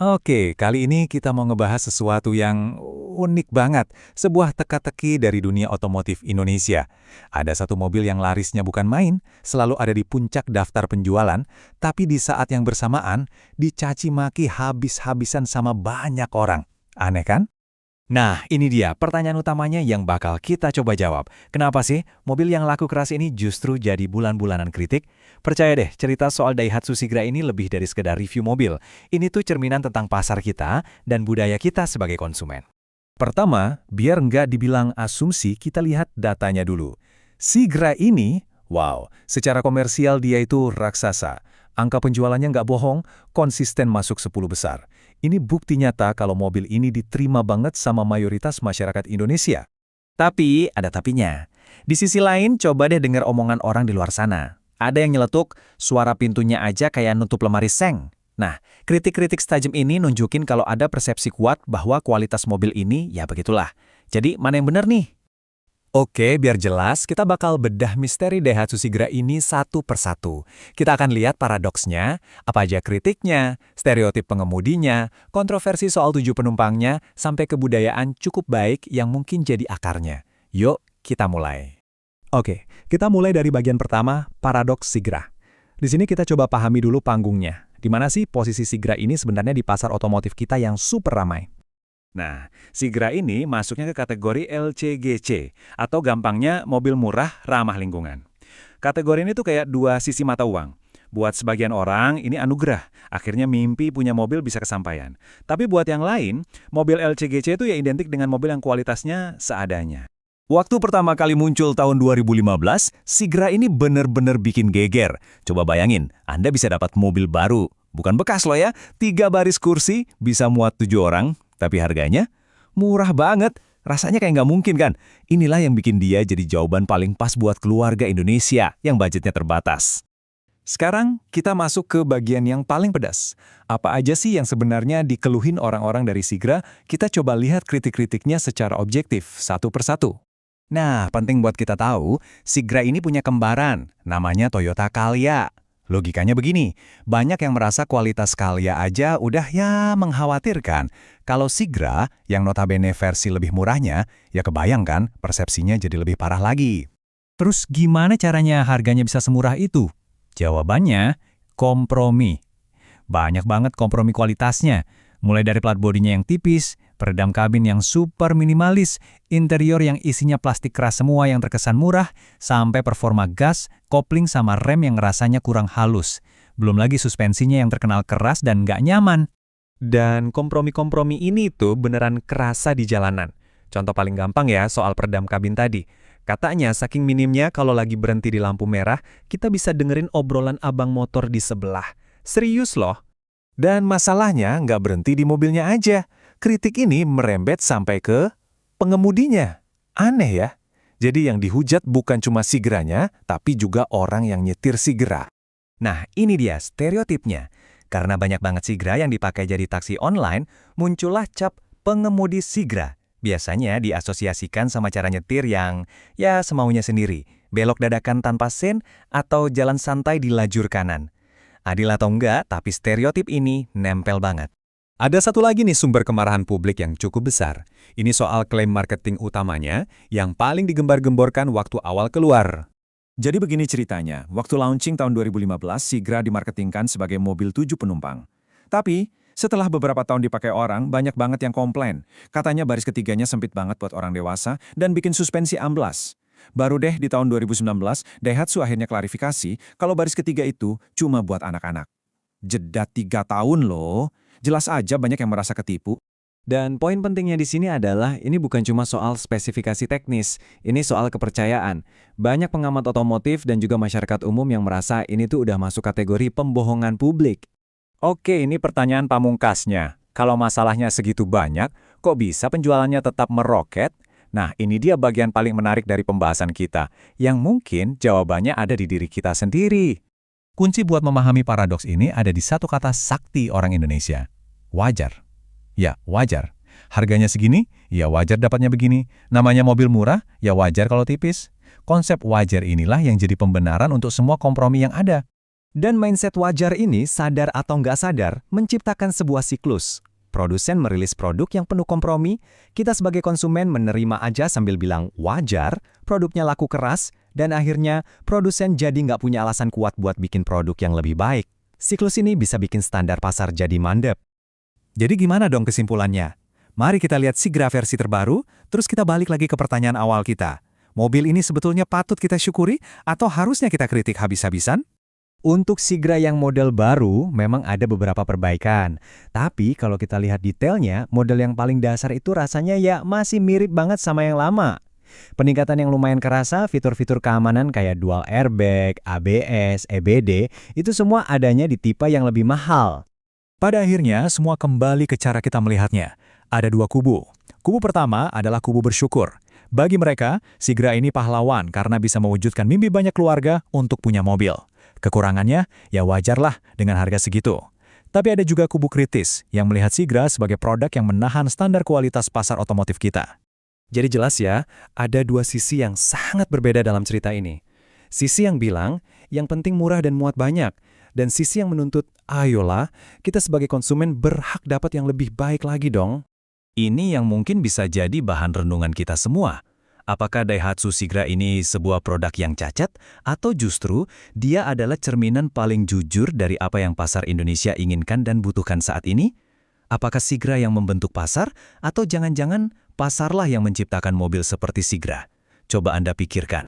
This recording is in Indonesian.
Oke, kali ini kita mau ngebahas sesuatu yang unik banget. Sebuah teka-teki dari dunia otomotif Indonesia. Ada satu mobil yang larisnya bukan main, selalu ada di puncak daftar penjualan, tapi di saat yang bersamaan, dicaci maki habis-habisan sama banyak orang. Aneh kan? Nah, ini dia pertanyaan utamanya yang bakal kita coba jawab. Kenapa sih mobil yang laku keras ini justru jadi bulan-bulanan kritik? Percaya deh, cerita soal Daihatsu Sigra ini lebih dari sekedar review mobil. Ini tuh cerminan tentang pasar kita dan budaya kita sebagai konsumen. Pertama, biar nggak dibilang asumsi, kita lihat datanya dulu. Sigra ini, wow, secara komersial dia itu raksasa. Angka penjualannya nggak bohong, konsisten masuk 10 besar. Ini bukti nyata kalau mobil ini diterima banget sama mayoritas masyarakat Indonesia. Tapi, ada tapinya. Di sisi lain, coba deh dengar omongan orang di luar sana. Ada yang nyeletuk, suara pintunya aja kayak nutup lemari seng. Nah, kritik-kritik setajam ini nunjukin kalau ada persepsi kuat bahwa kualitas mobil ini ya begitulah. Jadi, mana yang benar nih? Oke, biar jelas, kita bakal bedah misteri Daihatsu Sigra ini satu persatu. Kita akan lihat paradoksnya, apa aja kritiknya, stereotip pengemudinya, kontroversi soal 7 penumpangnya, sampai kebudayaan cukup baik yang mungkin jadi akarnya. Yuk, kita mulai. Oke, kita mulai dari bagian pertama, paradoks Sigra. Di sini kita coba pahami dulu panggungnya. Di mana sih posisi Sigra ini sebenarnya di pasar otomotif kita yang super ramai? Nah, Sigra ini masuknya ke kategori LCGC, atau gampangnya mobil murah ramah lingkungan. Kategori ini tuh kayak dua sisi mata uang. Buat sebagian orang, ini anugerah. Akhirnya mimpi punya mobil bisa kesampaian. Tapi buat yang lain, mobil LCGC itu ya identik dengan mobil yang kualitasnya seadanya. Waktu pertama kali muncul tahun 2015, Sigra ini bener-bener bikin geger. Coba bayangin, Anda bisa dapat mobil baru. Bukan bekas loh ya, 3 baris kursi, bisa muat 7 orang. Tapi harganya murah banget, rasanya kayak nggak mungkin kan? Inilah yang bikin dia jadi jawaban paling pas buat keluarga Indonesia yang budgetnya terbatas. Sekarang kita masuk ke bagian yang paling pedas. Apa aja sih yang sebenarnya dikeluhin orang-orang dari Sigra? Kita coba lihat kritik-kritiknya secara objektif, satu persatu. Nah, penting buat kita tahu, Sigra ini punya kembaran, namanya Toyota Calya. Logikanya begini, banyak yang merasa kualitas Calya aja udah ya mengkhawatirkan. Kalau Sigra, yang notabene versi lebih murahnya, ya kebayang kan persepsinya jadi lebih parah lagi. Terus gimana caranya harganya bisa semurah itu? Jawabannya, kompromi. Banyak banget kompromi kualitasnya. Mulai dari plat bodinya yang tipis, peredam kabin yang super minimalis, interior yang isinya plastik keras semua yang terkesan murah, sampai performa gas, kopling sama rem yang rasanya kurang halus. Belum lagi suspensinya yang terkenal keras dan nggak nyaman. Dan kompromi-kompromi ini tuh beneran kerasa di jalanan. Contoh paling gampang ya soal peredam kabin tadi. Katanya saking minimnya kalau lagi berhenti di lampu merah, kita bisa dengerin obrolan abang motor di sebelah. Serius loh. Dan masalahnya nggak berhenti di mobilnya aja. Kritik ini merembet sampai ke pengemudinya. Aneh ya. Jadi yang dihujat bukan cuma Sigranya, tapi juga orang yang nyetir Sigra. Nah, ini dia stereotipnya. Karena banyak banget Sigra yang dipakai jadi taksi online, muncullah cap pengemudi Sigra. Biasanya diasosiasikan sama cara nyetir yang, ya semaunya sendiri. Belok dadakan tanpa sen, atau jalan santai di lajur kanan. Adil atau enggak, tapi stereotip ini nempel banget. Ada satu lagi nih sumber kemarahan publik yang cukup besar. Ini soal klaim marketing utamanya yang paling digembar-gemborkan waktu awal keluar. Jadi begini ceritanya, waktu launching tahun 2015, Sigra dimarketingkan sebagai mobil 7 penumpang. Tapi, setelah beberapa tahun dipakai orang, banyak banget yang komplain. Katanya baris ketiganya sempit banget buat orang dewasa dan bikin suspensi amblas. Baru deh di tahun 2019, Daihatsu akhirnya klarifikasi kalau baris ketiga itu cuma buat anak-anak. Jeda 3 tahun loh, jelas aja banyak yang merasa ketipu. Dan poin pentingnya di sini adalah ini bukan cuma soal spesifikasi teknis, ini soal kepercayaan. Banyak pengamat otomotif dan juga masyarakat umum yang merasa ini tuh udah masuk kategori pembohongan publik. Oke, ini pertanyaan pamungkasnya. Kalau masalahnya segitu banyak, kok bisa penjualannya tetap meroket? Nah, ini dia bagian paling menarik dari pembahasan kita, yang mungkin jawabannya ada di diri kita sendiri. Kunci buat memahami paradoks ini ada di satu kata sakti orang Indonesia. Wajar. Ya, wajar. Harganya segini, ya wajar dapatnya begini. Namanya mobil murah, ya wajar kalau tipis. Konsep wajar inilah yang jadi pembenaran untuk semua kompromi yang ada. Dan mindset wajar ini, sadar atau nggak sadar, menciptakan sebuah siklus. Produsen merilis produk yang penuh kompromi, kita sebagai konsumen menerima aja sambil bilang wajar, produknya laku keras, dan akhirnya produsen jadi nggak punya alasan kuat buat bikin produk yang lebih baik. Siklus ini bisa bikin standar pasar jadi mandek. Jadi gimana dong kesimpulannya? Mari kita lihat Sigra versi terbaru, terus kita balik lagi ke pertanyaan awal kita. Mobil ini sebetulnya patut kita syukuri atau harusnya kita kritik habis-habisan? Untuk Sigra yang model baru, memang ada beberapa perbaikan. Tapi kalau kita lihat detailnya, model yang paling dasar itu rasanya ya masih mirip banget sama yang lama. Peningkatan yang lumayan kerasa, fitur-fitur keamanan kayak dual airbag, ABS, EBD, itu semua adanya di tipe yang lebih mahal. Pada akhirnya, semua kembali ke cara kita melihatnya. Ada dua kubu. Kubu pertama adalah kubu bersyukur. Bagi mereka, Sigra ini pahlawan karena bisa mewujudkan mimpi banyak keluarga untuk punya mobil. Kekurangannya, ya wajarlah dengan harga segitu. Tapi ada juga kubu kritis yang melihat Sigra sebagai produk yang menahan standar kualitas pasar otomotif kita. Jadi jelas ya, ada dua sisi yang sangat berbeda dalam cerita ini. Sisi yang bilang, yang penting murah dan muat banyak. Dan sisi yang menuntut, ayolah, kita sebagai konsumen berhak dapat yang lebih baik lagi dong. Ini yang mungkin bisa jadi bahan renungan kita semua. Apakah Daihatsu Sigra ini sebuah produk yang cacat, atau justru dia adalah cerminan paling jujur dari apa yang pasar Indonesia inginkan dan butuhkan saat ini? Apakah Sigra yang membentuk pasar, atau jangan-jangan pasarlah yang menciptakan mobil seperti Sigra? Coba Anda pikirkan.